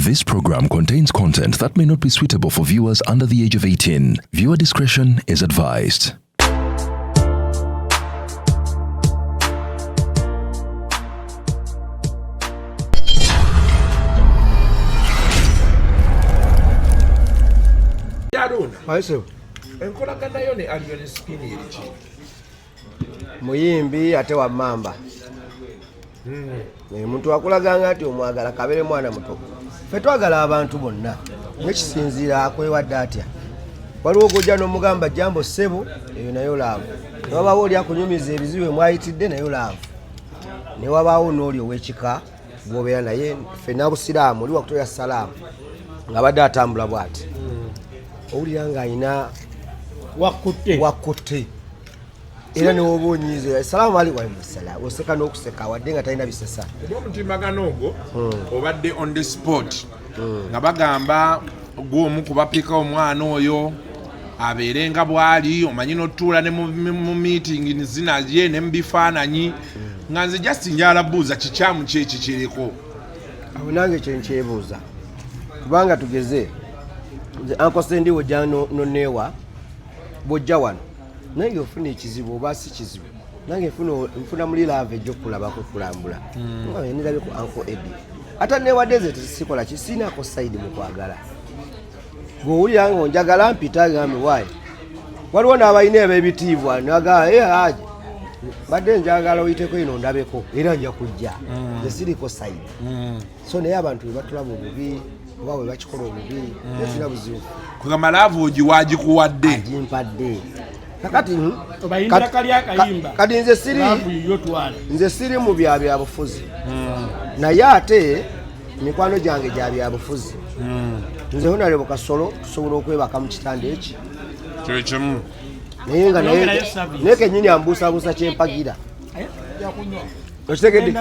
This program contains content that may not be suitable for viewers under the age of 18. Viewer discretion is advised. Muyimbi ate wa mamba. Muntu akulaganga ati omwagala kabere mwana muto. Ffe twagala abantu bonna. Nekisinziira akwewadde atya. Waliwo gojja n'omugamba jambo ssebo eyo nayo laavu. Ne wabaawo oli akunyumiza ebizibu mwayitidde nayo laavu. Ne wabaawo n'oli ow'ekika gw'obeera naye ffe n'abusiraamu oli wakutoya salaamu ng'abadde atambula bw'ati. Owulira ng'ayina wakutte. Era ne woba onyiiza assalamu alaikum wa salaam oseka n'okuseka wadde nga talina bisesa. Omutimbagano ogwo obadde on the spot nga bagamba gw'omu kubapiika omwana oyo abeere nga bw'ali omanyi n'otuula ne mu meeting zinaye ne mu bifaananyi nga nze just njala buuza kikyamu kyeki kiriko. Awo nange kye nkyebuuza kubanga tugeze nze ankosendi wojja noneewa bw'ojja wano nange ofuna ekizibu oba si kizibu nange nfuna muli laava ejj'okulabako kulambula nirabe ku Uncle Eddie ate neewadde ze tesikola kisinaako sayidi mu kwagala bw'owulira nga onjagala mpita gambe waayi waliwo n'abalina eb'ebitiibwa nagaa aje badde njagala oyiteko ino ndabeko era nja kujja ze siriko sayidi so naye abantu bwe batulaba obubi oba bwe bakikola obubi netulina buzibu kugamba laavu ogiwagikuwadde agimpadde kakati nze siri mu bya bufuzi naye ate mikwano gyange gya bya bufuzi nze honalebo kasolo tusobola okwebaka mu kitanda eki kyekimu naye nga naye kenyini ambuusabuusa kyempagira okitegedde.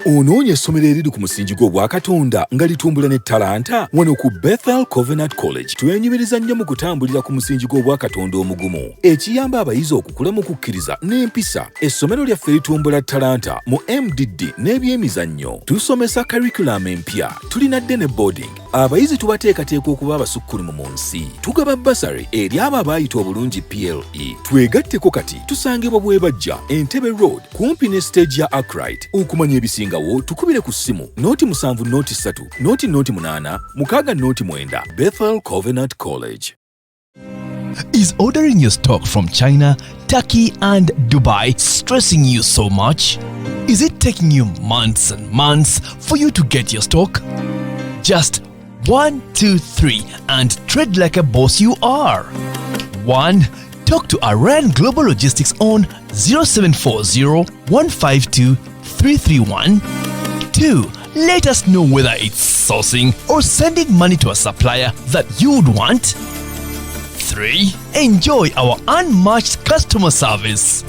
Onoonya essomero eriri ku musingi gw'obwakatonda nga litumbula ne talanta wano ku Bethel Covenant College twenyumiriza nnyo mu kutambulira ku musingi gw'obwakatonda omugumu ekiyamba abayizi okukula mu kukkiriza n'empisa. Essomero lyaffe litumbula talanta mu MDD n'ebyemizannyo. Tusomesa curriculum empya, tulina dde ne boarding. Abayizi tubateekateeka okuba abasukkulumu mu nsi. Tugaba basari eri abo abaayita obulungi PLE. Twegatteko kati tusangibwa bwebajja Entebbe Road kumpi ne stage ya Arkwright. Okumanya ebisingawo tukubire ku ssimu noti 7 noti 3 noti 8 6 noti 9. Bethel Covenant College. Is ordering your stock from China, Turkey and Dubai stressing you so much? Is it taking you months and months for you to get your stock? Just 1, 2, 3 and trade like a boss you are. 1. Talk to Iran Global Logistics on 0740 152 331. 2. Let us know whether it's sourcing or sending money to a supplier that you would want. 3. Enjoy our unmatched customer service.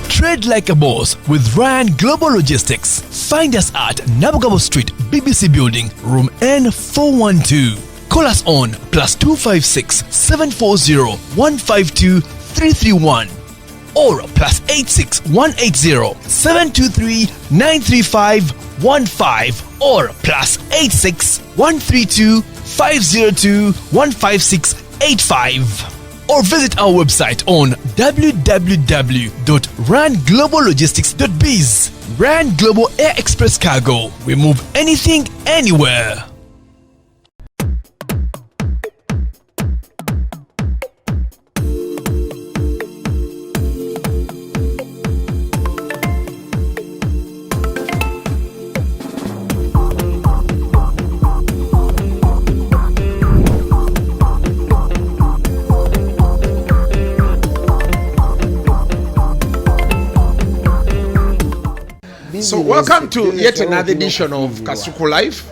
Trade like a boss with Ryan Global Logistics. Find us at Nabugabo Street, BBC Building, Room N412. Call us on +256 740 152 331 or +86 180 723 935 15 or +86 132 502 156 85. Or visit our website on www.rangloballogistics.biz. Rand Global Air Express Cargo. We move anything, anywhere. So welcome to yet another edition of Kasuku Live.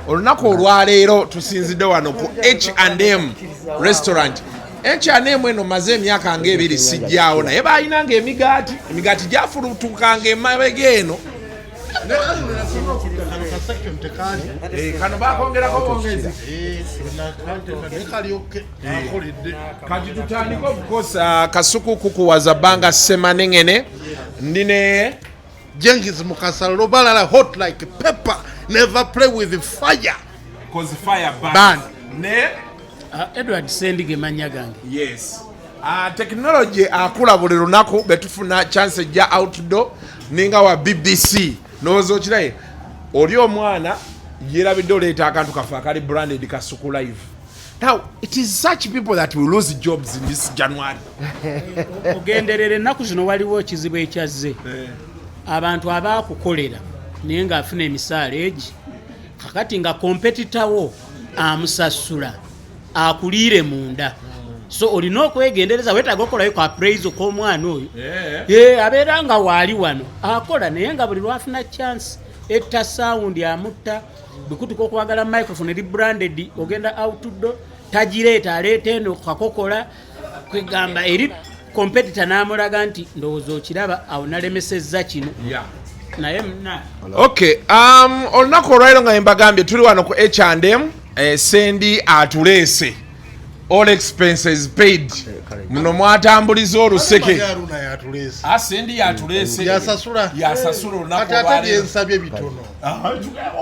Olunaku olwaleero tusinzidde wano ku H&M restaurant. H&M eno maze emyaka ng'ebiri sijjaawo naye baayinanga emigaati gyafulutukanga emabega eno. Kano bakongerako bongezi. Kati tutandika okukosa Kasuku kukuwaza bbanga Semanengene ndine Jenkins Mukasalo Balala hot like pepper, never play with the fire. cause fire band ne Edward Sendige manya gange. Yes. Technology akula buli lunaku betufuna chance ja outdoor ninga wa BBC nozo kiraye oli omwana yerabidde oleeta akantu kafa kali branded Kasuku Live. Now it is such people that will lose jobs in this January. Ogenderere naku zino waliwo kizibu ekyazze. Abantu abakukolera naye nga afuna emisaala egi kakati nga competitor wo amusasula akulire munda. So olina okwegendereza wetaaga okolayo ka praise k'omwana oyo. Abeera nga waali wano akola naye nga buli lwafuna chance etta sound amutta bikutuka okwagala microphone eri branded ogenda outdoor tagireeta aleeta eno kakokola kwegamba eri competitor n'amulaga nti ndowooza okiraba awo nalemesezza kino. Naye mna Okay, olunaku olwaliro nga mbagambye tuli wano ku H&M Sendi atuleese all expenses paid. Muno mwatambuliza oluseke. Sendi yatuleese. Yasasula olunaku olwaliro. Nsabye bitono.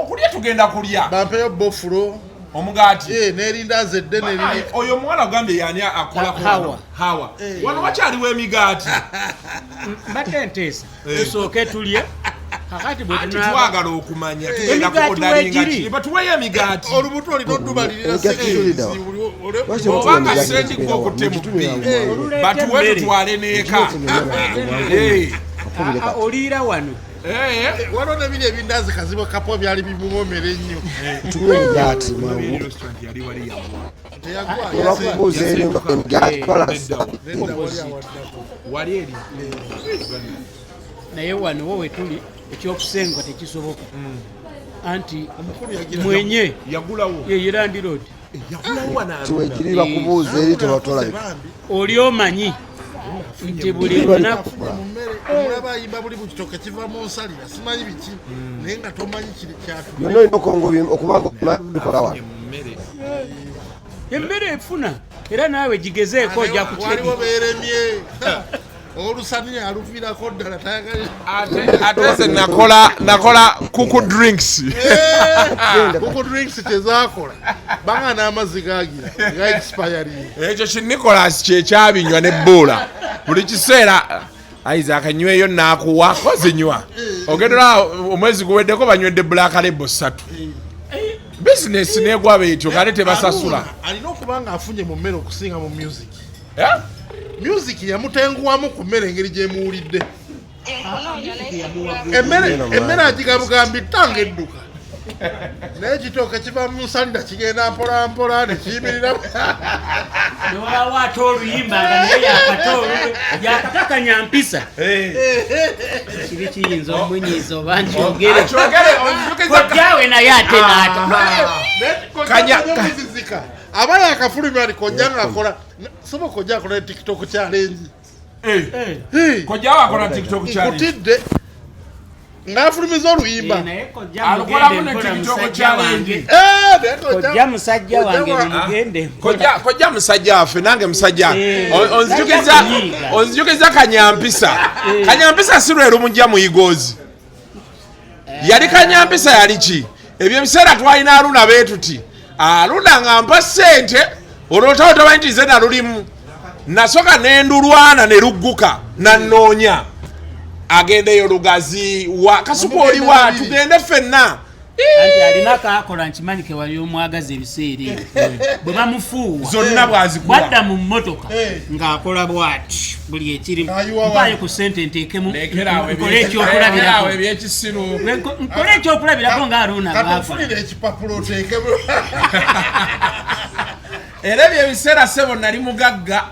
Okulya tugenda kulya. Bampeyo bofulo. Omugaati. Nerindaze ddene liri. Oyo mwana gambye yani akola Hawa. Wano wakyaliwo emigaati. Batenteesa. Tusooke tulye. Kakati bwe twagala okumanya tugenda kuodalinga kiri batuweyo emigaati. Olubuto olina oddubalirira sekirisi. Obanga Sendi gw'okutemu bbiri. Batuwe tutwale n'eka. Oliira wano. Wano nebiri ebindazi kazibu kapo byali bimumomera ennyo. Wali eri. Naye wano wowe tuli ekyokusenga tekisoboka. Anti mwenye yagulawo Yerandi Road. Yagulawo wana. Tuwekiriba kubuuza eri tebatola. Oli omanyi nti buli lunaku omulaba ayimba buli bukitoke kiva mu nsalira simanyi biki naye nga tomanyi kiri kyatu. Byonna olina okubanga bikola wano. Emmere efuna era naawe gigezeeko ojja waliwo beeremye. Olusani aluviirako ddala tayagala. Ate se nakola kuku drinks. Kuku drinks tezaakola. Banga n'amazzi gaagira ga expire. Ekyo ki Nicholas kyekyabinywa n'ebbuula. Buli kiseera Isaac anyweyo n'akuwa kozinywa. Ogendera omwezi guweddeko banywedde Black Label 3. Business n'egwa beetyo kale tebasasula. Alina okuba nga afunye mu mmere okusinga mu music. Music yamutenguwamu ku mmere engeri gyemuwulidde. Emmere agigabugamba tanga edduka. Naye kitooke kiva mu nsalira kigenda mpola mpola ne kiyimirira. Newaawo ate oluyimba nga naye yakatakanya mpisa. Kibi kiyinza omunyiiza oba nkyogere. Kojjaawe naye ate n'ata. Kanya aba yakafulumya ali kojja ng'akola sobola kojja akola TikTok challenge. Kojja akola TikTok challenge. Kutidde ng'afulumiza oluyimba. Alukolamu ne TikTok challenge. Kojja musajja wange mugende. Kojja musajja waffe nange musajja. Onzijukiza Kanyampisa. Kanyampisa si lwe lumujja mu Igozi. Yali Kanyampisa yali ki? Ebyo ebiseera twalina Haruna beetuti. Haruna ng'ampa ssente olwotawo tamanyi nti nze nalulimu. Nasoka n'endulwana ne lugguka nannoonya. Agendeyo Lugazi wa Kasuku oli wa tugende ffenna. Anti alina kaakola nkimanyi ke wali omwagaza ebiseera bwe bamufuuwa zonna bwazikuwa wadda mu mmotoka ng'akola bw'ati buli ekirimu mpaayo ku ssente nteekemu nkole ekyokulabirako nkole ekyokulabirako nga Haruna katufunire ekipapulo oteekemu. Era ebyo ebiseera ssebo nali mugagga.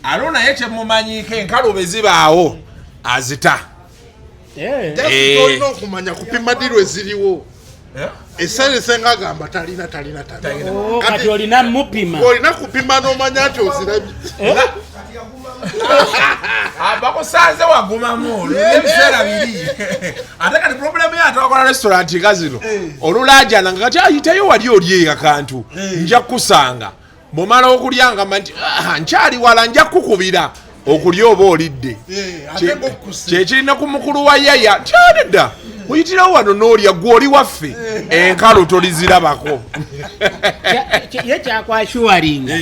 Haruna ye kyemumanyiiko enkalu zibaawo azita. Olina okumanya kupima diro eziriwo. Essere esenga agamba talina. Kati olina mupima. Olina kupima n'omanya nti ozirabye. Bakusanze wagumamu ebiseera biri. Ate kati problemu yatwakola restaurant nga zino olulajana nga kati ayitayo wali oli akantu nja kusanga bw'omala okulya nga nti nkyali wala nja kukubira okulya oba olidde. Kyekirina ku mukulu wa yaya kyadda Oyitirawo wano n'olya gw'oli waffe enkalo tolizirabako. Ye kyakwashuwalinga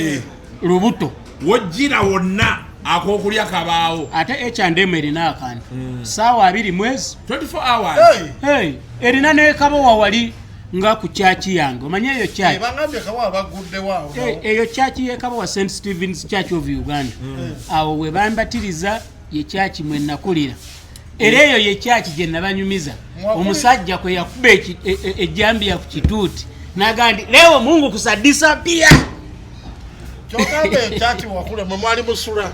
lubuto wojjira wonna ak'okulya kabaawo. ate H&M erina akantu saawa 2 mwezi 24 hours. Hey, erina n'ekabowa wali nga ku chachi yange omanye eyo chachi bangambye kawa bagudde waawo eyo chachi yekabowa St. Stephen's Church of Uganda awo we bambatiriza ye chachi mwe nakulira era eyo ye chachi gye nabanyumiza omusajja kwe yakuba ejjambiya ku kituuti nagandi leo Mungu kusadisa pia kyogambe chachi wakule mwe mwali musula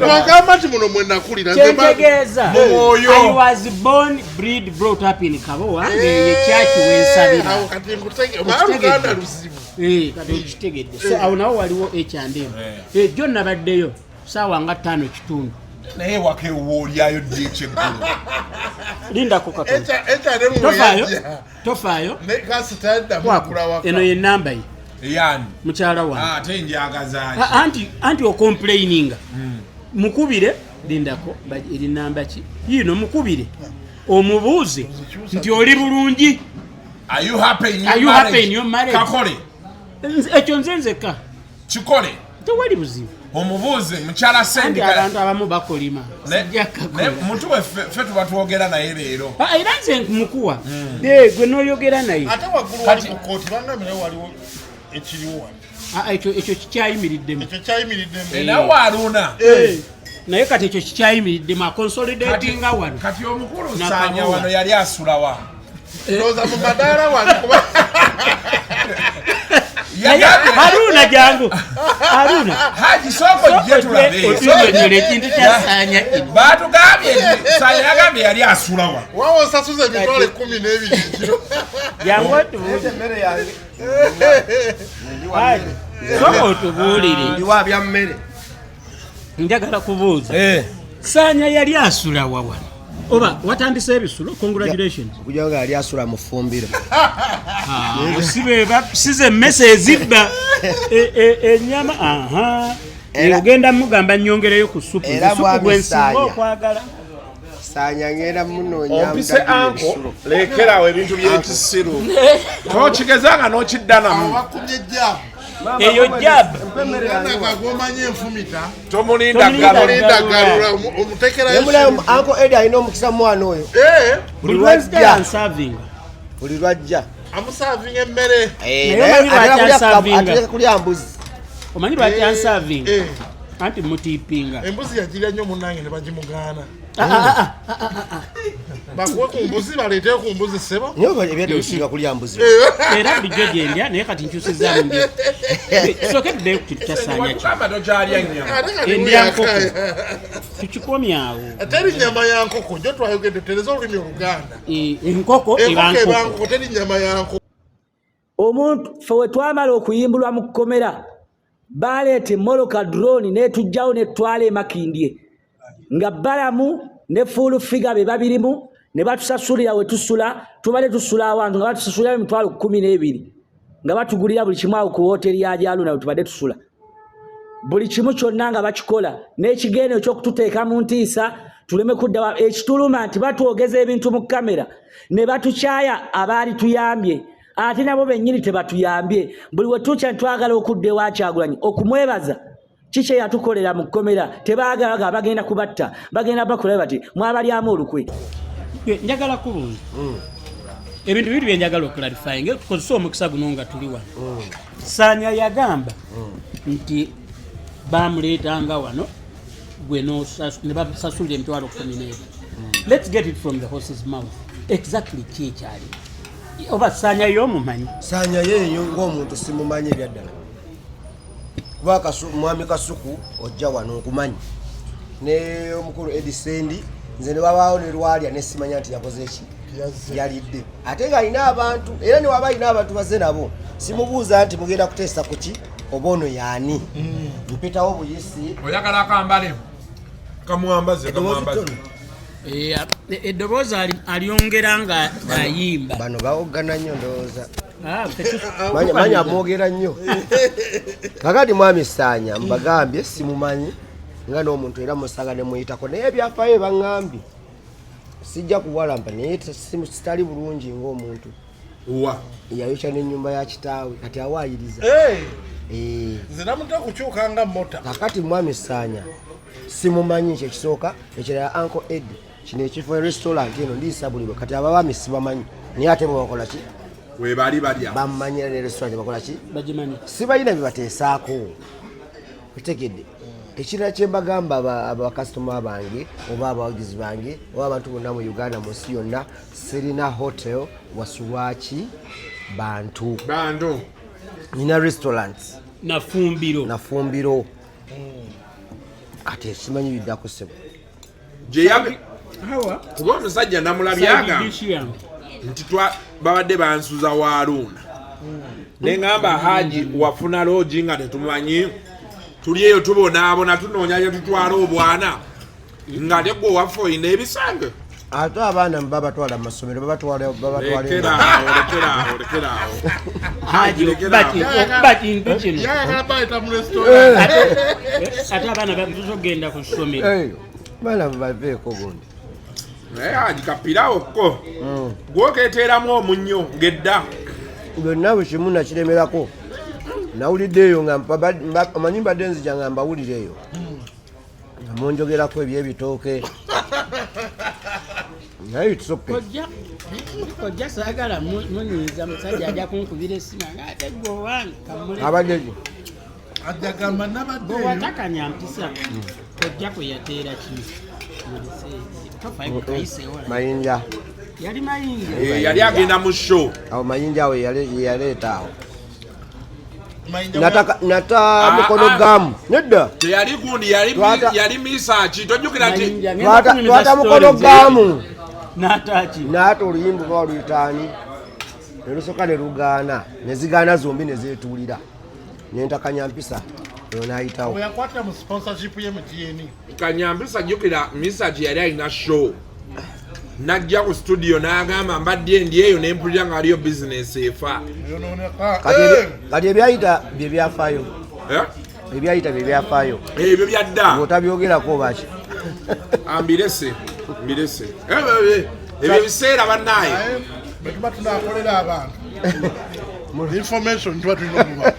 Wagamba nti muno mwe nakulira Chentegeza. I was born, bred, brought up in Kabowa. Ye chachi wensabira. Kati nkutege Uganda luzibu. Kati ukitegedde. So awo nawo waliwo H&M. Jjo nabaddeyo saawa nga 5:00 naye wake woolyayo ddi ekyeggulo. Linda ko katono. Tofaayo. Ne kasitadda mukula waka. Eno ye namba yi. Yani mukyala wange ate njagazaaki anti ocomplaininga mukubire lindako eri namba ki yino mukubire omubuuze nti oli bulungi. Are you happy in your marriage? Kakole ekyo nzenzeka kikole tewali buzibu omubuuze mukyala sendi abantu abamu bakolima muntu weffe tuba twogera naye leero era nze mukuwa gwe n'oyogera naye ate waggulu wali ku kooti bannamire waliwo ekiriwo ekyo kikyayimiriddemu nawe Haruna naye kati ekyo kikyayimiriddemu akonsolidatinga wano kati omukulu Sanya wano yali asulawa looza mu madaala wano Haruna jangu Haruna haji soko je tulabe otunyonyole ekintu kya Sanya batugambye Sanya yagambye yali asulawa wawo sasuze emitwalo 12 kiro jangu otubuulire mmere yange so otubuulire ndiwa bya mmere njagala kubuuza Sanya yali asulawa wano oba watandise ebisulo congratulations kujaga yali asula mu fumbiro size mmese ezidda ennyama ogenda mugamba nnyongereyo ku supu gwensinga okwagala Sanya ngenda munoonya ompise anko lekerawo ebintu by'ekisiru tokigezanga n'okiddanamu eyo jab gomanye enfumita tomulinda galula omutekerayo anko Edi alina omukisa mwana oyo buli lwajja ansavinga buli lwajja amusavinga emmere ate kulya mbuzi omanyi lwaki ansavinga anti mutipinga embuzi yagirya nnyo munnange ne bagimugaana bakuwe ku mbuzi baleetee ku mbuzi sebo nyo ebyadde osinga kulya mbuzi era bijjo gyendya naye kati nkyusizaamu ndi soke tuddeyo ku kintu kya Sanya endya nkoko tukikomyawo teri nnyama ya nkoko njo twayogedde tereza olulimi oluganda enkoko eba nkoko teri nnyama ya nkoko omuntu fe we twamala okuyimbulwa mu kkomera baleeta emmoloka drone netujjawo netwala emakindye nga balamu ne full figure be babirimu ne batusasulira we tusula tubale tusula awantu nga batusasulira emitwalo 12 nga batugulira buli kimu awo ku hoteli ya Jaluna tubade tusula buli kimu kyonna nga bakikola n'ekigendo ekyokututeeka mu ntiisa tuleme kudda ekituluma nti batwogeza ebintu mu kamera ne batukyaya abaali tuyambye ate nabo bennyini tebatuyambye buli we tukya ntwagala okudda ewa Kyagulanyi okumwebaza kiki yatukolera mu kkomera tebaagalaga bagenda kubatta bagenda bakola bati mwabalyamu olukwe njagala kubuuza ebintu biri byenjagala okularifying tukozesa omukisa guno nga tuli wano Sanya yagamba nti bamuleetanga wano gwe ne basasulira emitwalo 17 let's get it from the horse's mouth exactly kyekyali oba Sanya y'omumanyi Sanya yeeyo ng'omuntu simumanyi ebyaddala kuba mwami Kasuku ojja wano nkumanyi ne omukulu Edisendi nze ne wabaawo ne lwalya ne simanya nti yakoze eki yalidde ate nga alina abantu era ne waba alina abantu baze nabo simubuuza nti mugenda kuteesa kuki oba ono yaani mpitawo buyisi oyagala akambale kamwambaze eddoboozi alyongera nga ayimba bano bawogana nnyo ndowooza manya mwogera nnyo kakati mwami Sanya mbagambye simumanyi nga n'omuntu era musanga ne muyitako naye ebyafaayo baŋŋambye sijja kuwalampa naye sitali bulungi ng'omuntu yayokya n'ennyumba ya kitaawe kati awaayiriza nze namuta kukyuka nga mota kakati mwami Ssaanya simumanyi kyekisooka ekirala Uncle Eddie kino ekifo restaurant eno ndiisa buli kati ababaami sibamanyi naye ate bwebakola ki webali balya bamumanyira ne restaurant bakola ki bagimanyi sibalina byebateesaako otegedde ekirala kye mbagamba abakasitoma bange oba abawagizi bange oba abantu bonna mu Uganda mu nsi yonna Serena Hotel Wasulwaki bantu nina restaurant nafumbiro kati simanyi biddako sebo kuba omusajja namulabyaga nti babadde bansuza wa Haruna neŋŋamba Haji wafuna loogi nga tetumanyi tuli eyo tubonaabona tunoonya gye tutwala obwana nga te gwe waffe olina ebisange ate abaana babatwala mu masomero lekeraawo ate abaana batuzogenda ku ssomero baana baveeko gundi naye Haji kapiraawokko gwokeeteeramu omunnyo ng'edda byonna bwe kimu nakiremerako nawuliddeeyo nga amanyi mbadde nzija nga mbawulireeyo nga munjogerako ebyebitooke naye itsoke ojja saagala munyiiza musajja ajja kunkubira essimu nga ate gwe owange abaddeki ajagamba nabadde watakanya mpisa ojja kwe yateera ki mayinja yali mayinja yali agenda mu show awo mayinja awo yaleeta awo nata mukono gamu nedda teyali gundi yali misaki tojjukira nti twata mukono gamu n'ata oluyimba oba oluyitaani ne lusooka ne lugaana ne zigaana zombi ne zeetuulira nenta Kanyampisa eyo n'ayitawo oyakwata mu sponsorship ye MTN Kanyampisa jjukira misaki yali alina show najja ku studio n'agamba mbadde ndi eyo nempulira nga aliyo bizinesi efa kati ebyayita bye byafaayo ebyo byadda otabyogerako baki mbirese ebyo ebiseera bannaaye bwe tuba tunakolera abantu information tuba tulina okuba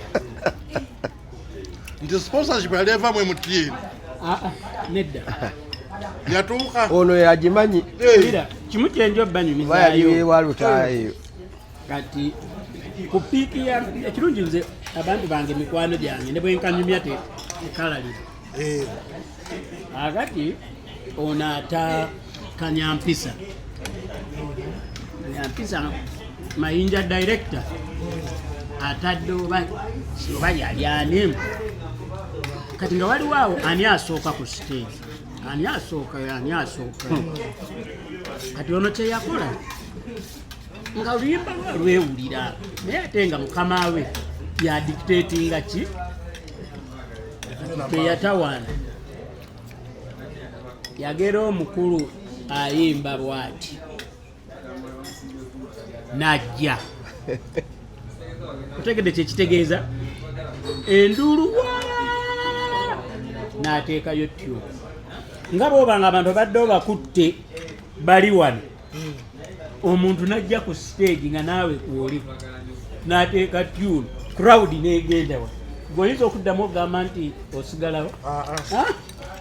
nti sponsorship yali eva mu MTN nedda yatuuka ono yagimanyi kimu kyenjo banyumizaayo bayaliwalutaayo kati ku piiki ekirungi nze abantu bange mikwano gyange ne bwenkanyumya tekalalira akati ono ata Kanyampisa mayinja director atadde oba yali ani kati nga waliwo awo ani asooka ku stage ani asooka kati ono kyeyakola nga oluyimba lwewulira naye ate nga mukama we yadictatinga ki teyatawaana yagera omukulu ayimba bwati najja otegedde kyekitegeeza enduulu n'ateekayo tyo nga bw'obanga abantu badde obakutte bali wano omuntu najja ku stage nga naawe kwoli n'ateeka tune crowd n'egenda wa gweoyinza okuddamu ogamba nti osigalawo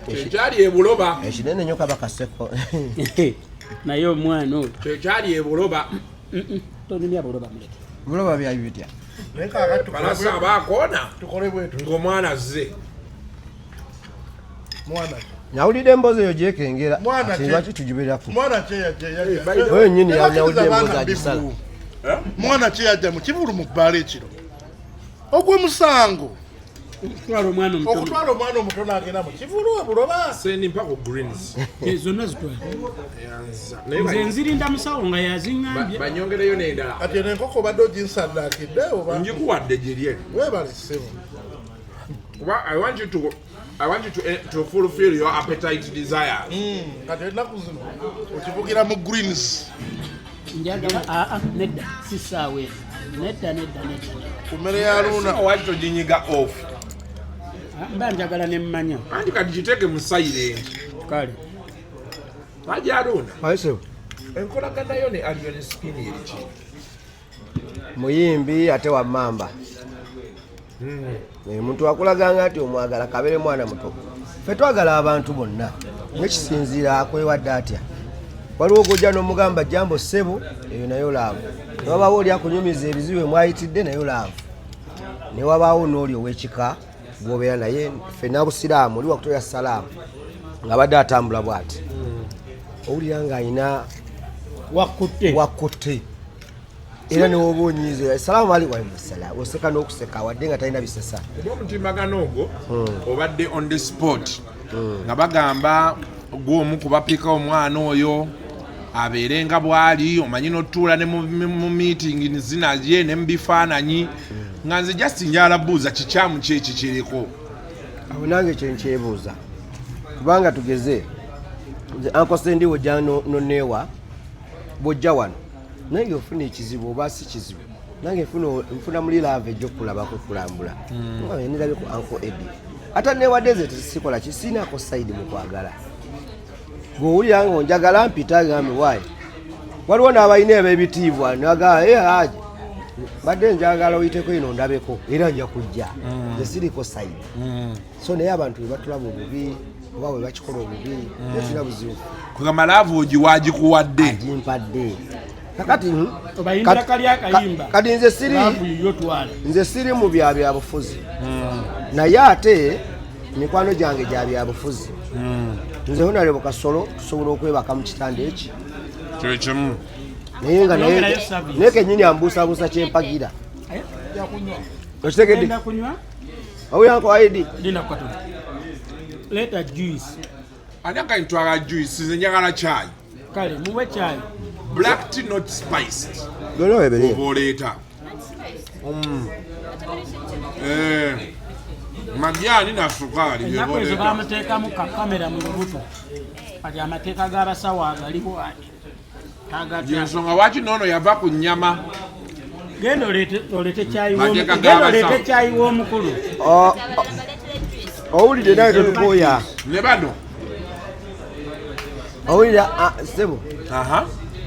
kyekyali ebuloba ekinene nnyo kabakaseko naye omwana oyo kyekyali ebuloba tonumya buloba muleke buloba byayo bitya kalasa abaakoona tukole bwetu ng'omwana azze mwana nawulidde emboozi eyo gyekengera lwaki tugiberako oyo nnyini nawulidde emboozi agisala mwana kyeyajja mu kibulu mu bbaala ekiro ogw'emusango okutwala omwana omuto n'agenda mu kivulu buloba sendi mpaka greens zonna zitwala nze nzirinda musawo nga yaziŋŋambye banyongereyo n'endala kati eno enkoko obadde oginsandaakidde oba njikuwadde gyerye weebale ssebo kuba I want you to fulfill your appetite desires. Kati ennaku zino okivugira mu greens njagala nedda sisaawe nedda ku mmere ya Haruna waki toginyiga off mba njagala ne mmanya anti kati kiteke mu silent kale Haji Haruna Aise enkolagana yo ne Allion Spin eriki muyimbi ate wa mamba. Muntu akulaganga ati omwagala kabere mwana muto. Ffe twagala abantu bonna. Nekisinziira akwewadde atya. Waliwo gojja n'omugamba jambo ssebo eyo nayo laavu. Ne wabaawo oli akunyumiza ebizibu mwayitidde nayo laavu. Ne wabaawo n'oli ow'ekika gw'obeera naye ffe n'abusiraamu oli wakutoya salaamu ng'abadde atambula bw'ati. Owulira ng'ayina wakutte. Era ne woba onyiiza salaamu alaikum wassalaam oseka n'okuseka wadde nga talina bisesa. Omutimbagano ogwo obadde on the spot nga bagamba gw'omu kubapiika omwana oyo abeere nga bw'ali omanyi n'otuula ne mu meeting zinaye ne mu bifaananyi nga nze just njala buuza kikyamu kyeki kiriko. Awo nange kyenkyebuuza kubanga tugeze nze ankosendi wojja noneewa bw'ojja wano naye ofuna ekizibu oba si kizibu nange nfuna muli laava ejj'okulabako kulambula nirabye ku anko edi ate neewadde ze tesikola kisiinaako sayidi mu kwagala bw'owulira nga onjagala mpita gambe waayi waliwo n'abalina eb'ebitiibwa nagaa haji badde njagala oyiteko ino ndabeko era nja kujja nze siriko sayidi so naye abantu bwe batulaba obubi oba bwe bakikola obubi netulina buzibu kugamba laavu ogiwagikuwadde agimpadde kakati kati nze siri mu byabufuzi naye ate mikwano gyange gya byabufuzi nze honalebo kasolo tusobola okwebaka mu kitanda eki kyekimu naye nga naye kenyini ambuusabuusa kyempagira okitegedde awuyanko aidi leta juice ani akayintwala juice nze njagala chai kale muwe chai black tea not spiced oboleeta majani na sukali ennaku ezo bamuteekamu kakamera mu lubuto kati amateeka g'abasawo agaliwo ati yensonga waki noono yava ku nnyama genda olete kyayi w'omukulu owulidde naye totukooya ne bano owulira sebo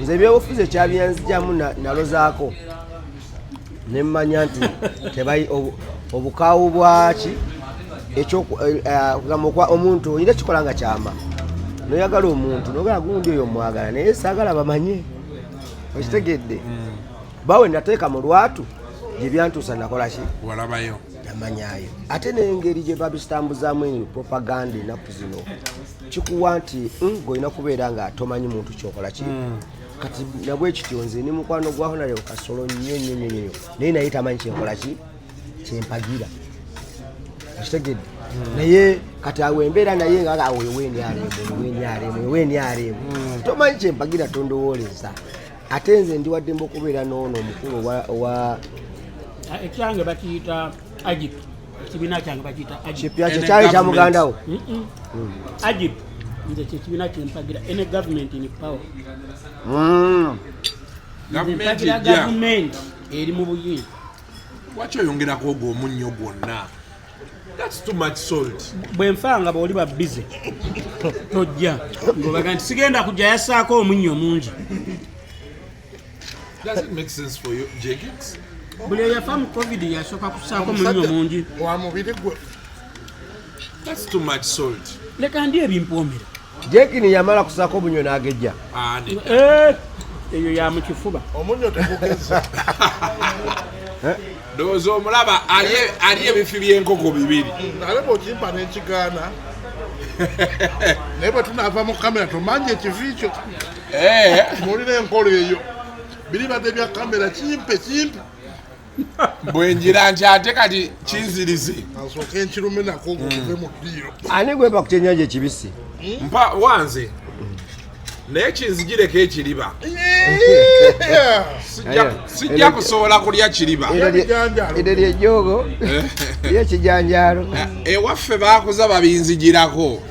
nze ebyobufuzi ekyabyanzijamu nalozaako nemmanya nti tebayi obukaawu bwaki ekyokugamba omuntu oyina kikola nga kyama noyagala omuntu nogala gundi oyo omwagala naye saagala bamanye okitegedde bawe nateeka mu lwatu gye byantuusa nakolaki walabayo namanyayo ate n'engeri gye babisitambuzaamu eno propaganda ennaku zino kikuwa nti ng'olina kubeera nga tomanyi muntu kyokolaki kati nabwe kityo nze ne mukwano gwa honalebo kasolo nnyo naye naye tamanyi kyenkolaki kyempagira okitegedde naye kati awo embeera naye nga weeniaremu tomanyi kyempagira tondowooleza ate nze ndiwaddemba okubeera n'ono omukulu owa ekyange bakiyita Agip ekibiina kyange bakiyita kipya kye kyali kya mugandawo Agip nze kyekibiina kyempagira ene government in power gavumenti eri mu buyinza waki oyongerako ogwo omunnyo gwonna that's too much salt bwe nfanga bw'oli babbize tojja ng'obaga nti sigenda kujja yassaako omunnyo mungi. Does it make sense for you, Jenkins? buli eyafa mu covid yasooka kussaako munnyo mungi wa mubiri gwe that's too much salt leka ndi ebimpoomera Jenkins yamala kussaako omunnyo n'agejja eyo ya mu kifuba omunnyo tegugeza ndowooza omulaba ali ebifi by'enkoko bibiri ale bw'okimpa n'ekigaana naye bwe tunaava mu kamera tomanye ekivi kyo mulina enkola eyo biribadde bya kamera kimpe bwenjira nti ate kati kinzirize asooka enkirume nako guve mu ddiiro ani gwemba ku kyennyanja ekibisi mpa wanze naye kinzigireko ekiriba sijja kusobola kulya kiriba eryo lyejjoogo lyekijanjaalo ewaffe baakuza babinzigirako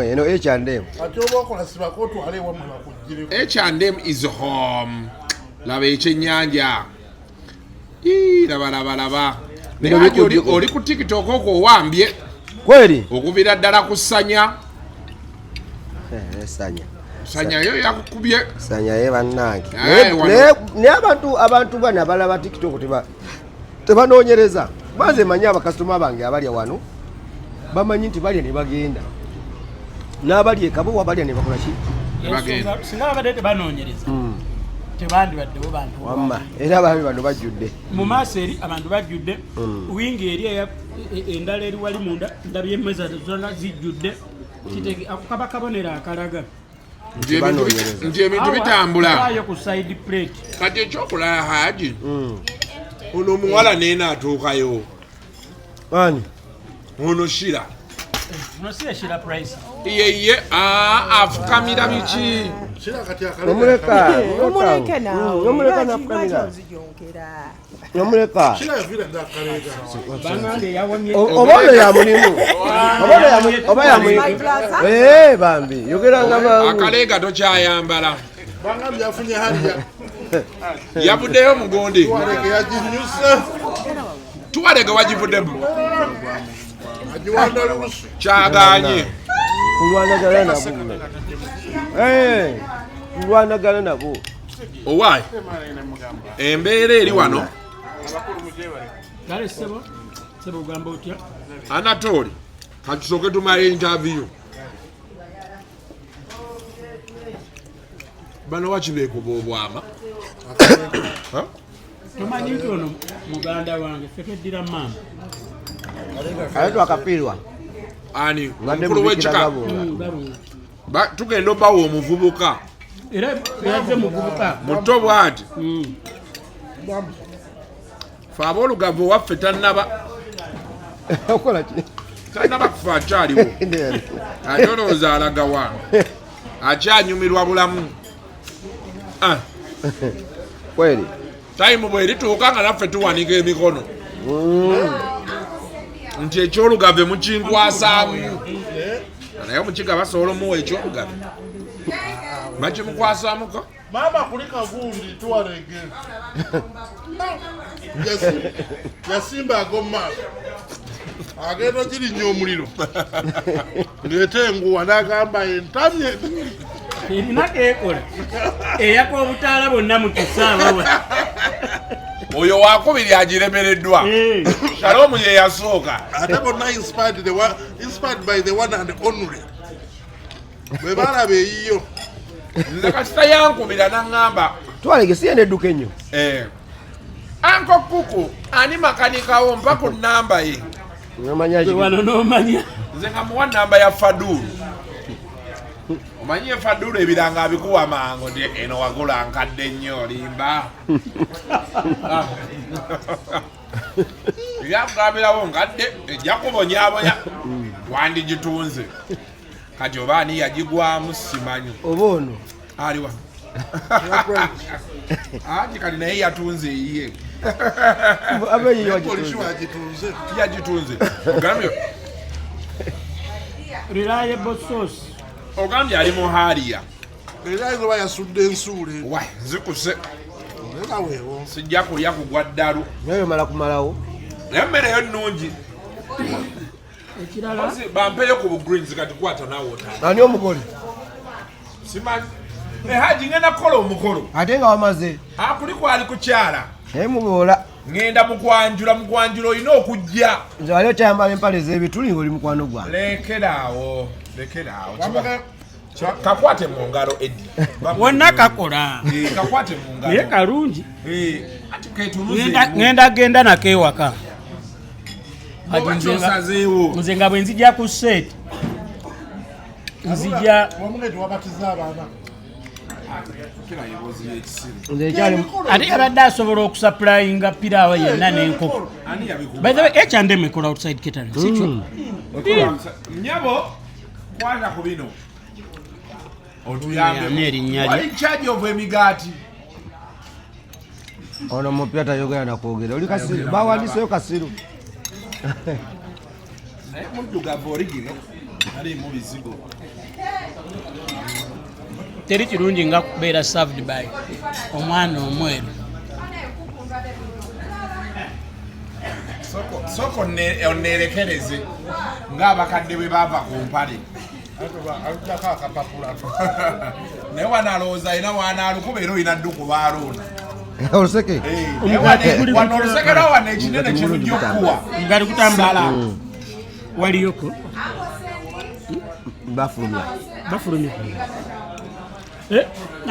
eno ekyandemu ate oba okola sibako otwale ewamwe bakugireko H&M is home laba ekyennyanja laba oli ku TikTok okwo owambye kweli okubira ddala kusanya sanya yo yakukubye sanya ye bannange Aye, naye abantu bano abalaba TikTok tebanoonyereza banze manyi abakasitoma bange abalya wano bamanyi nti balya ne bagenda n'abalya ekabuwa balya ne bakola ki singa babadde tebanoonyereza tebandibaddewo bantu wamma era abaami bano bajjudde mu maaso eri abantu bajjudde wingi eri endala eri wali munda ndabye emmeza zonna zijjudde kaba kabonero akalaga nti ebintu bitambula ayo ku side plate kati ekyokulala Haji ono omuwala neena atuukayo ani ono Shira no si Shira price ye afukamira biki omuleka nafukamira omuleka oba ono yamulimu oba yamulimu bambi yogeranga mangu akaleega tokyayambala yavuddeyo mugonde tuwarege wagivuddemu kyaganye kulwanagana nabo owaayi embeera eri wano kale sebo ogamba otya Anatoli katusooke tumale interview bano wakibeekuba obwama tomanyi nti ono muganda wange ffe tweddira maama ayetwa akapiirwa ani omukulu w'ekika tugenda obawa omuvubuka era yazze muvubuka muto bw'ati fe aboolugavu owaffe tannaba kufa akyaliwo ate olowooza alaga wa akyanyumirwa bulamu kweli tayimu bwerituuka nga naffe tuwanika emikono nti ekyolugave mukinkwasaamu naye omukiga basobola omuwa ekyolugave bakimukwasamuko mama kuli kagundi tuwarege yasimba agoma agenda girinya omuliro ndeete enguwa nagamba entamye erina kekola eyaka obutaala bonna mu kisaawa oyo wakubiri agiremereddwa Shalom ye yasooka ate bonna inspired by the one and only bwe balaba eyiyo nze kasita yankubira naŋŋamba twalege siye nedduka ennyo anko kuku ani makanikawo mpa ku nnamba ye wano n'omanya nze nga muwa nnamba ya Fadulu omanyi Fadulu ebiranga abikuwa mango nti eno wagula nkadde nnyo olimba yakugambirawo nkadde ejja kubonyabonya wandigitunze kati oba ani yagigwamu simanyi oba ono aliwa aji kati naye yatunze eyiye yagitunze reliable source ogambye ali mu haliya era izo bayasudde ensuule nzikuse era weewo sijja kulya kugwa ddalu naye mala kumalawo naye mmere yo nnungi ekirala bampeyo ku bugreens kati kwata nawe otanga ani omugole simanyi Haji ngenda kukola omukolo ate nga wamaze akuli kwali kukyala naye muboola ngenda mugwanjula olina okujja nze wali okyayambala empale z'ebituli ng'oli mukwano gwange lekeraawo kakwate mu ngalo Edi wonna kakola kakwate mu ngalo naye kalungi ati ketunuze ngenda genda nako ewaka nze nga bwe nzija ku set nzija wamugeti wabatiza abaana ate yabadde asobola okusaplayinga piraawa yenna n'enkoko by the way ekyandema ekola outside catering sikyo nyabo kwata ku bino otuyambe erinnya wali charge of emigaati ono mupya tayogera nakwogera oli kasiru bawandiseyo kasiru naye muddugavu origino alimu bizigo teri kirungi nga kubeera served by omwana omweru soko onerekereze ng'abakadde bwe bava ku mpale alutako akapapula naye wanalowooza alina wanaalukuba era olina dduku baalonda oluseke wano olusekera wano ekinene kyerujja okukuwa ngali kutambala waliyoko bafulumya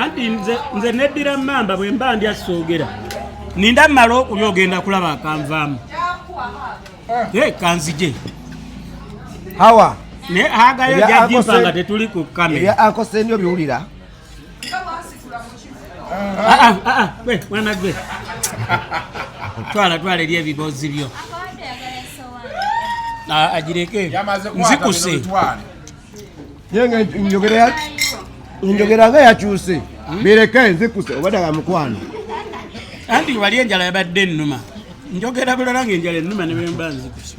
anti nze neddira mamba bwe mba ndya soogera ninda mmala okulya ogenda kulaba akanvaamu kanzije hawa ne agayo jajimpa nga tetuli ku kamera akosendio biwulira mwana gwe twala eri ebibozi byo agireke nzikuse yenge njogera nga yakyuse bireke nzikuse obadaga mukwano anti wali enjala yabadde ennuma njogera bulala ng'enjala ennuma ne bemba nzikuse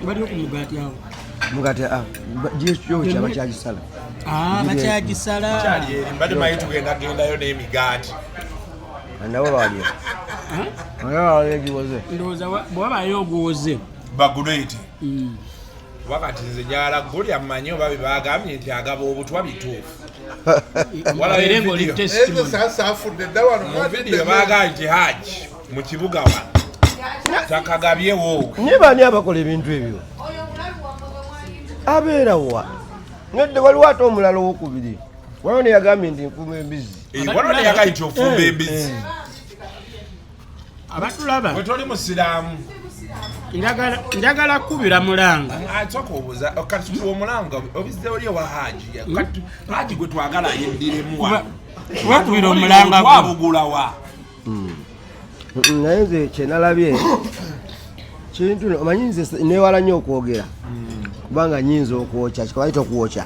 bali okumugati awo mugati gyo kyaba kyagisala bakyagisala mbadde mayi tugendagendayo n'emigaati nabo balya egiwoze ndowooza bwabayo oguwoze baguleti wakati nze njala gulya mmanyi oba bebagambye nti agaba obutwa bituufu sasa afudde dda wano mu vidiyo bagambye nti haji mu kibuga wano takagabyewo nibani abakola ebintu ebyo abeera wa nedde waliwo ate omulala owokubiri waliwo neyagambye nti nfuma embizi waliwo neyagambye nti ofumba embizi abatulaba bwe toli musiraamu njagala kubira mulanga soka obuuza kati omulanga obizze oli ewa haji gwe twagala yeddiremu wakubira omulanga wabugulawa naye nze kyenalabye kintu omanyi nze newala nnyo okwogera kubanga nyinza okwokya kikabaita okwokya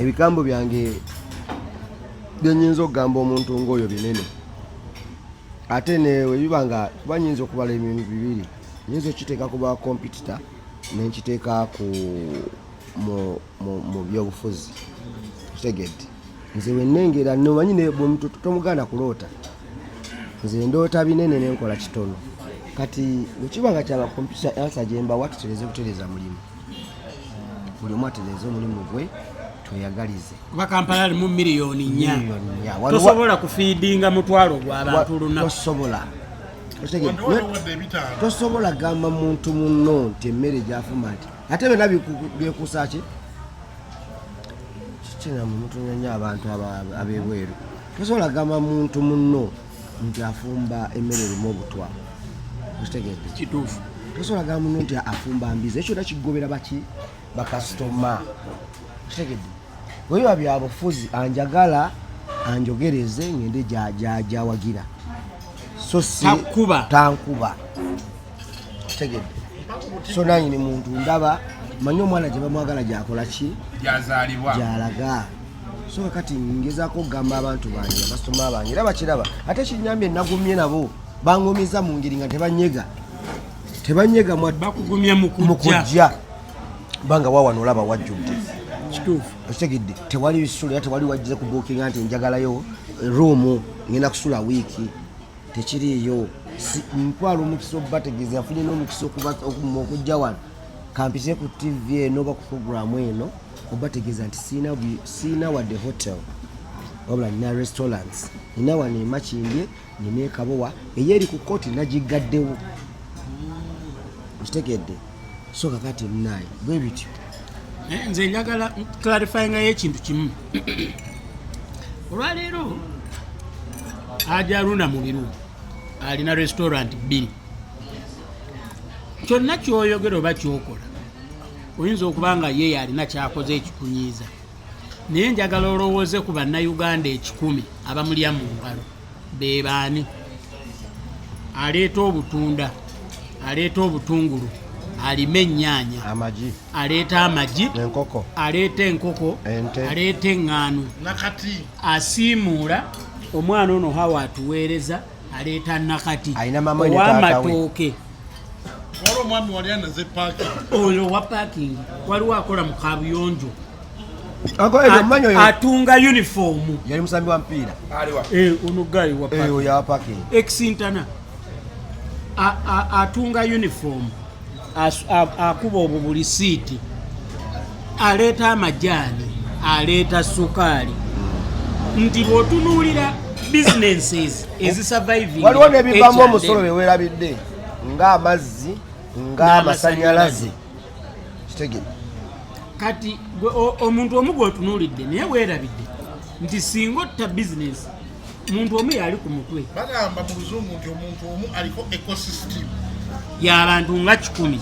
ebigambo byange byenyinza okugamba omuntu ng'oyo binene ate newe bibanga kuba nyinza okubala ebintu bibiri nyinza okiteeka kuba kompitita nenkiteeka mu byobufuzi kitegedde nze wenengera nomanyi bwemuntu tomuganda kuloota nze ndoota binene nenkola kitono kati ekibanga kyaba kompyuta ansa gyembawa tutereze butereza mulimu buli omu atereze omulimu gwe tweyagalize kuba Kampala alimu miliyoni 4 tosobola kufiidinga mutwalo gw'abantu lunaku tosobola gamba muntu muno nti emmere gyafuma nti ate byonna byekuusa ki kikina mumutunya abantu abebweru tosobola gamba muntu muno nti afumba emmere erimu obutwa kitegedde kituufu tosobola gamba muno nti afumba mbizi ekyo nakigobera baki bakasitoma kitegedde webiba byabufuzi anjagala anjogereze ngende jawagira so si tankuba kitegedde so nanyini muntu ndaba manyi omwana gye bamwagala gyakola ki gyalaga so kakati ngezaako okugamba abantu bange abasoma bange era bakiraba ate kinyambye nagumye nabo bangumiza mu ngeri nga tebanyega bakugumya mu kujja banga wawano olaba wajjudde kituufu okitegedde tewali bisula era tewali wajjize kubuukinga nti njagalayo ruumu ngenda kusula wiiki tekiriiyo ntwala omukisa okubategeeza nfunye n'omukisa okujja wano kampise ku tv eno oba ku programu eno okubategeeza nti siina wadde hotel wabula nina restaurants nina wano emakindye nina ekabowa eyeeri ku kooti nagigaddewo okitegedde so kakati munaye bwe bityo nze njagala clarifyingayo ekintu kimu olwaleero aja Haruna Mubiru alina restaurant 2 kyonna kyoyogera oba kyokola oyinza okuba nga ye alina kyakoze ekikunyiiza naye njagala olowooze ku bannayuganda 1,000 abamulya mu ngalo be baani aleeta obutunda aleeta obutungulu alima ennyaanya aleeta amagi aleeta enkoko aleeta eŋŋaano asiimuula omwana ono hawa atuweereza aleeta nakati ow'amatooke oyo wa parking waliwo akola mu kabuyonjo atunga uniform yali musambi wa mpiira ono gali wa parking exintana atunga uniform akuba obwo buli siiti aleeta amajaani aleeta sukaali nti bw'otunuulira businesses ezisurviving waliwo n'ebivamu omusolo beweerabidde ng'amazzi ng'amasanyalaze kitegere kati omuntu omu gw'otunuulidde naye weerabidde nti singa otta bizinesi muntu omu yali ku mutwe bagamba mu luzungu nti omuntu omu aliko ecosystem y'abantu nga 100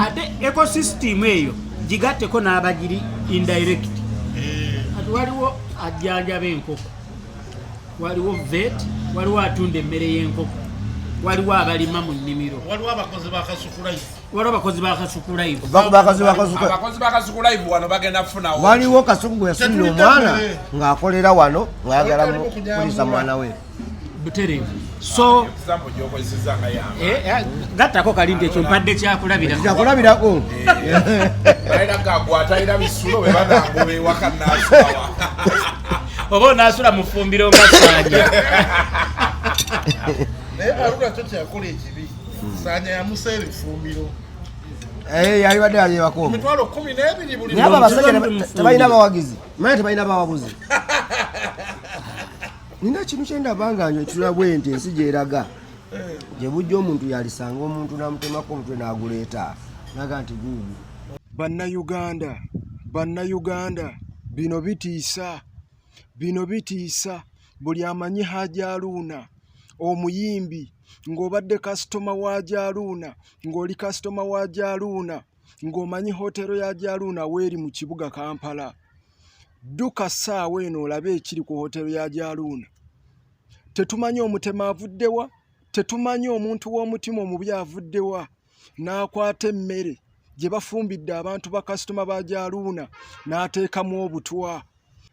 ate ecosystem eyo gigatteko n'abagiri indirect ati waliwo ajjanjaba enkoko waliwo vet waliwo atunda emmere y'enkoko waliwo abalima mu nnimiro waliwo abakozi ba Kasuku Live abakozi ba Kasuku Live wano bagenda kufunawo waliwo Kasuku gwe yafunira omwana ng'akolera wano ng'ayagala kulisa mwana we butereevu so example gy'okozeseza nga yange gattako kalindi ekyo mpadde kyakulabirako balina gagwatayira bisulo be banango bewaka naasulawa oba onaasula mu ffumbiro nga Saanya naye Haruna kyo kyakola ekibi Saanya yamuseera effumbiro yali badde alyebako emitwalo 12 buli naye abo abasajja tebalina bawagizi manye tebalina bawabuzi nina kintu kyendaba nga nyotula bwe nti ensi gyeraga gye bujja omuntu yalisanga omuntu namutemako omutwe n'aguleeta naga nti gugu bannayuganda bino bitiisa buli amanyi Haji Haruna omuyimbi ng'obadde kasitoma wa Haji Haruna ng'oli kasitoma wa Haji Haruna ng'omanyi hotero ya Haji Haruna weeri mu kibuga Kampala dduka ssaawa eno olabe ekiri ku hotero ya Haji Haruna tetumanyi omutema avuddewa tetumanyi omuntu w'omutima omubi avuddewa n'akwata emmere gye bafumbidde abantu ba kasitoma ba Haji Haruna n'ateekamu obutwa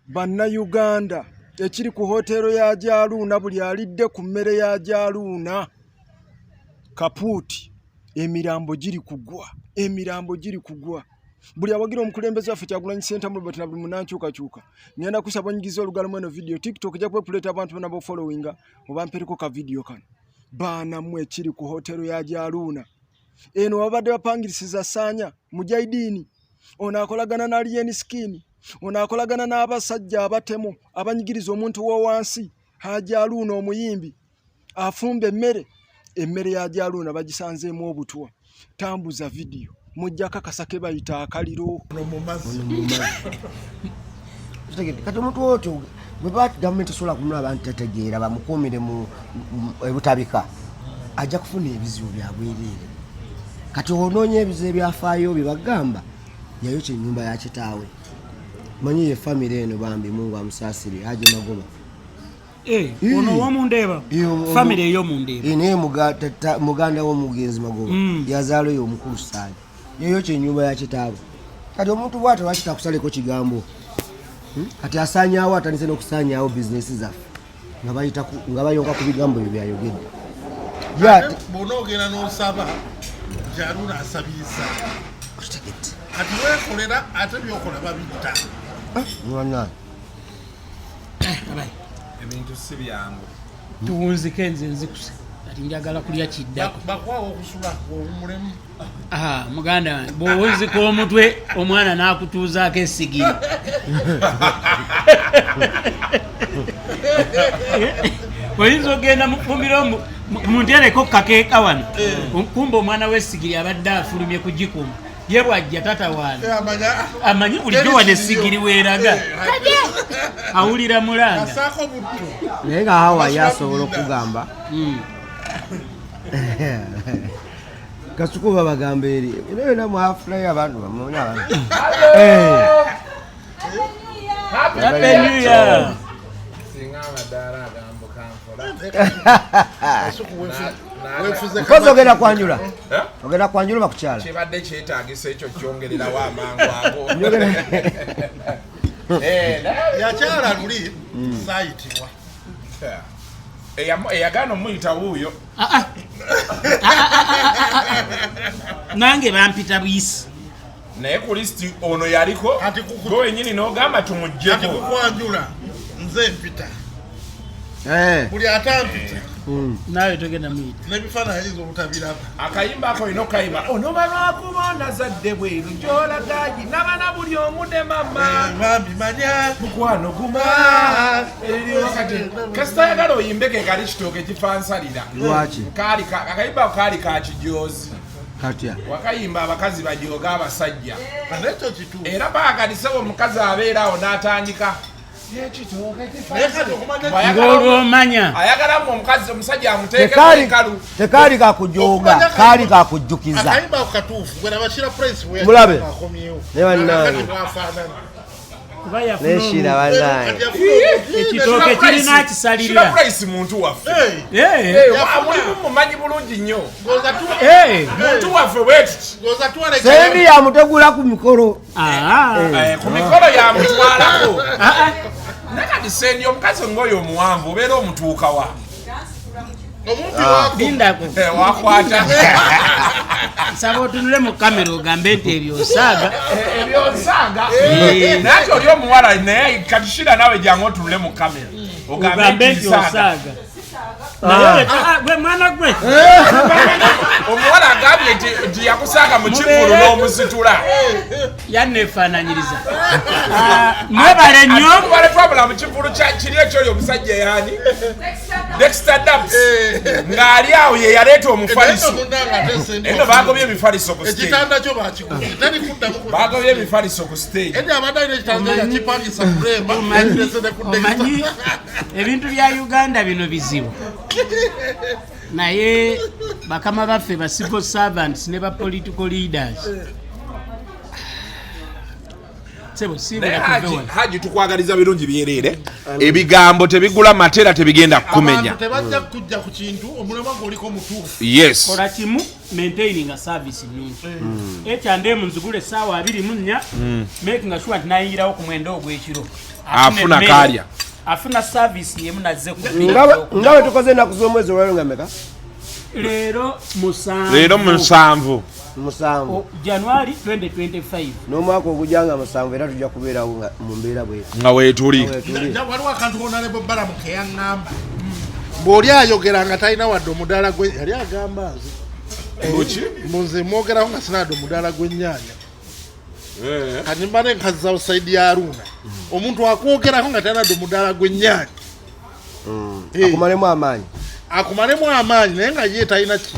bannayuganda ekiri ku hotero ya Haji Haruna buli alidde ku mmere ya Haji Haruna kapuuti emirambo giri kugwa buli awagira omukulembeze waffe Kyagulanyi Ssentamu Robert na buli munankyukakyuka ngenda kusaba onyigiza olugalo mweno video TikTok ejja kuleeta abantu bonna followinga obampereko ka video kano baana mwe ekiri ku hotero ya Haji Haruna eno wabadde bapangirisiza Saanya Mujahideen ono akolagana na Alien Skin ono akolagana n'abasajja abatemu abanyigiriza omuntu w'owansi Haji Haruna omuyimbi afumba emmere ya Haji Haruna bagisanzeemu obutwa tambuza video mujja kakasake bayita akaliro kati omuntu otyo bwe baati gavumenti esobola kumula abantu tetegeera bamukuumire mu ebutabika ajja kufuna ebizibu byabwereere kati onoonya ebizibu ebyafaayo bye bagamba yayo kyennyumba ya kitaawe manyi ye famire eno bambi Mungu amusaasire Haji Magoba ono womundeeba famire ey'omundeeba naye muganda w'omugenzi Magoba yazaalo yo omukulu Saanya yeyo kyennyumba ya kitaawe kati omuntu bw'atyo lwaki takusaleko kigambo kati asaanyaawo atandise n'okusaanyaawo bizinesi zaffe nga bayonka ku bigambo byo byayogedde bw'onoogenda n'osaba Haruna asabiriza kati weekolera ate byokola babitta mwana ebintu si byangu tuwunzike nze nzikuse kati njagala kulya kiddako bakwawo okusula obumulemu muganda wange bw'owunzika omutwe omwana n'akutuuzaako essigiri oyinza ogenda mufumbiro muntereko kakeeka wano kumba omwana w'essigiri abadde afulumye kugikuma ye bwajja tata wange amanyi bulijjo wano essigiri weeraga awulira mulanga naye nga Hawaii asobola okugamba Kasuku babagamba eri era mu afulayo abantu bamunya abantu Happy New Year singa amadaala agambuka kozi ogenda kwanjula bakukyala kibadde kyetaagisa ekyo kyongererawo amangu ago yakyala luli saayitibwa eyagaana omuyita wuuyo nange bampita buyisi naye ku lisiti ono yaliko gwe wenyini n'ogamba tumuggyeko kukwanjula nze mpita buli atampita nawe togenda muyita n'ebifaananyi z'obutabiraba akayimba ako olina okayimba onomala kubonda zadde bweru gyolagaji nabana buli omu ne mama bambimanya mukwano guma kati kasitayagala oyimbeke kali kitooke kifansalira lwaki akayimba ako kaali ka kijoozi katya wakayimba abakazi bajooga abasajja nekyo kituufu era baagalisebo omukazi abeerawo n'atandika ng'olwomanya ayagalamu omukazi omusajja amuteekemu enkalu tekaali kakujooga kaali kakujjukiza akayimba ako katuufu gwe nabashira prince Mulabe. akomyewo Ne bannange. kuba yafuna neshira bannange ekitooke kirina akisalirira price muntu waffe mulimu mumanyi bulungi nnyo muntu waffe bwetiti sendi yamutegula ku mikolo ku mikolo yamutwalako nakati sendi omukazi ngoyo omuwanvu obeera omutuuka wa lindako wakwata nsaba otunule mu kamera ogambe nti ebyosaaga ebyosaaga naye ati oli omuwala naye katishira nawe jangu otunule mu kamera ogambe nti osaaga gwe mwana gwe omuwala agambye nti yakusaaga mu kivulu n'omusitula yanneefaananyiriza mwebale nnyo tubale twabula mu kivulu kiri ekyoli omusajja yaani Dexter Dubs ng'ali awo ye yaleeta omufaliso eno baagobye emifaliso ku stage ekitanda kyo bakikuba teri kuddamu baagobye emifaliso ku stage edi abadde alina ekitanda yakipangisa kulema omanyi ebintu bya Uganda bino bizibu naye bakama baffe ba civil servants ne ba political leaders haji tukwagaliza birungi byerere ebigambo tebigula matera tebigenda kukumenya tebajja kujja ku kintu omulamwa gwoliko mutuufu yes kola kimu maintaining a service nungi ekyandemu nzigule essaawa 24 making sure nti nayingirawo ku mwenda ogw'ekiro afuna kalya afuna service yemu nazze nga bwe tukoze ennaku z'omwezi olwalo nga meka leero musanvu January 2025 n'omwaka ogujja nga musanvu era tujja kubeerawo mu mbeera bwe nga weetuli waliwo akantu konalebo balamu keyaŋŋamba bw'oli ayogera nga talina wadde omudaala gwe yali agamba nze mwogeraho nga sinaadde omudaala gw'ennyaanya kati mba nenkaziza osaidi ya Haruna omuntu akwogeraho nga talina wadde omudaala gw'ennyaanya akumalemu amaanyi naye nga ye talina ki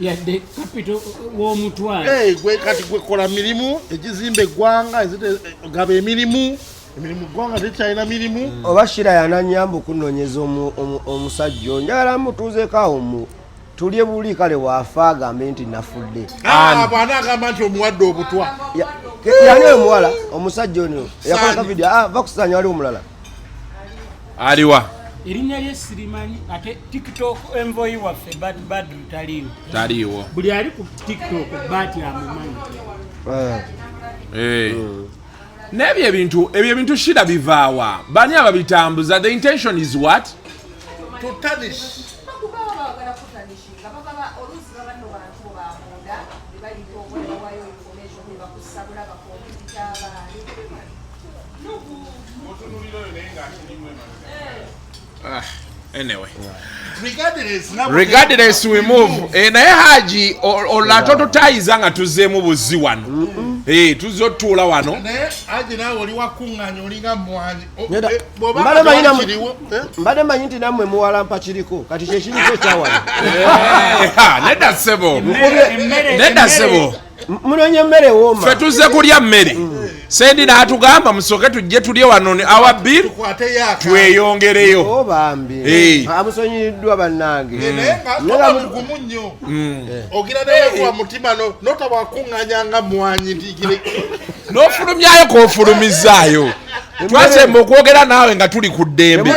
yadde capital w'omutwalo gwe kati gwekola mirimu egizimba eggwanga gaba emirimu eggwanga tekyalina mirimu oba shira yananyamba okunoonyeza omusajja oyo njagala mutuuzeeko awo tulye buli kale waafa agambe nti nafudde bwana agamba nti omuwadde obutwa yani oyo muwala omusajja ono yakolaka vidiyo vakusanya waliwo omulala aliwa erinnya lye sirimanyi ate tiktok envoyi waffe badru taliiwo buli ali ku tiktok bati amumanyi n'ebyo ebintu shira bivaawa bani ababitambuza the intention is what to tarnish anyway regardless we move naye haji olatototayiza nga tuzzeemu buzzi wano tuzze otutuula wano naye haji naawe oli wakuŋŋaanya olinga mwanyi mbadde manyi nti nammwe muwalampa kiriko kati kyekiriko ekyawano nedda ssebo munonye emmere wooma ffe tuzze kulya mmere sendi n'atugamba musooke tujje tulye wano ne awa bbiri tweyongereyo bambi amusonyiddwa bannange mugumu nnyo ogira neweekuwa mutima notawakuŋŋaanyanga mwanyi ntigire n'ofulumyayo k'ofulumizaayo twasemba okwogera naawe nga tuli ku ddembe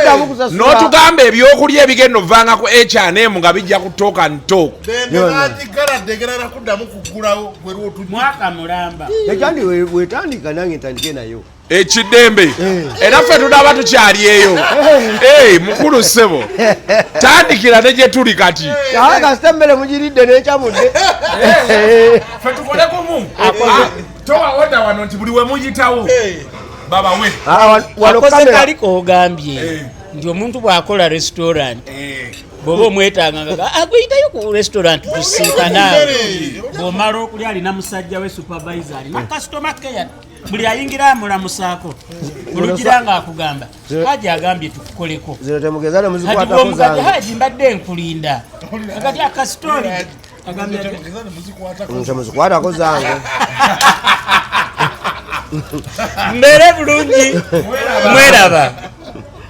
n'otugamba ebyokulya ebigenda ovanga ku H&M nga bijja ku talk and talk bagigaladde gerala kuddamu kugulawo mwaka mulamba ekyandi wetandika nange ntandike nayo ekiddembe era ffe tunaaba tukyali eyo mukulu ssebo tandikira ne gye tuli kati kasita emmere mugiridde n'ekyamudde ffe tukole kumu towawoda wano nti buli we muyitawo wakoze kaliko ogambye nti omuntu bw'akola restaurant bw'oba omwetanga aguyitayo ku restaurant tusinkana bw'omala okulya alina musajja we supervisor alina customer care buli ayingira amulamusaako olugira nga akugamba haji agambye tukukoleko zino temugeza ne muzikwatako zange haji mbadde nkulinda agati akasitori agambye temuzikwatako zange mbere bulungi mweraba.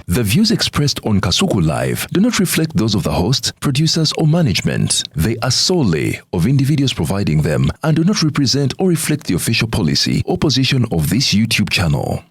The views expressed on Kasuku Live do not reflect those of the host, producers, or management. They are solely of individuals providing them and do not represent or reflect the official policy or position of this YouTube channel.